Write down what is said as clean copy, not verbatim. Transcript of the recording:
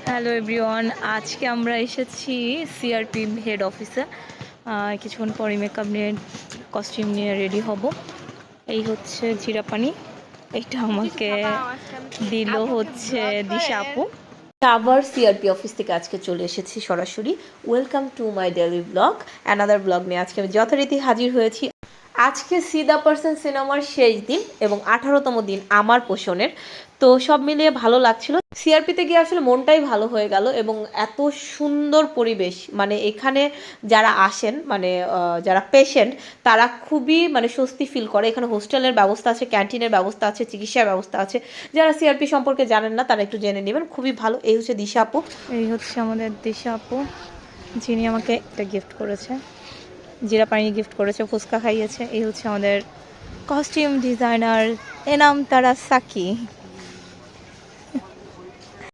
Hello everyone, আজকে আমরা এসেছি সিআরপি হেড অফিসে। কিছুক্ষণ পরে মেকআপ নিয়ে কস্টিউম নিয়ে রেডি হব। এই হচ্ছে জিরা পানি, এটা আমাকে দিল হচ্ছে দিশা আপু। আবার সিআরপি অফিস থেকে আজকে চলে এসেছি সরাসরি। Welcome to my daily blog, another blog নিয়ে আজকে আমি যথারীতি হাজির হয়েছি। আজকে সি দ্য পারসন সিনেমার শেষ দিন এবং 18তম দিন আমার পোষণের। তো সব মিলিয়ে ভালো লাগছিল। সিআরপিতে গিয়ে আসলে মনটাই ভালো হয়ে গেল এবং এত সুন্দর পরিবেশ, মানে এখানে যারা আসেন, মানে যারা পেশেন্ট, তারা খুবই মানে স্বস্তি ফিল করে। এখানে হোস্টেলের ব্যবস্থা আছে, ক্যান্টিনের ব্যবস্থা আছে, চিকিৎসার ব্যবস্থা আছে। যারা সিআরপি সম্পর্কে জানেন না তারা একটু জেনে নেবেন, খুবই ভালো। এই হচ্ছে দিশা আপু, এই হচ্ছে আমাদের দিশা আপু, যিনি আমাকে একটা গিফট করেছে, জিরা পানি গিফট করেছে, ফুচকা খাইয়েছে। এই হচ্ছে আমাদের কস্টিউম ডিজাইনার, এনাম তারা সাকি।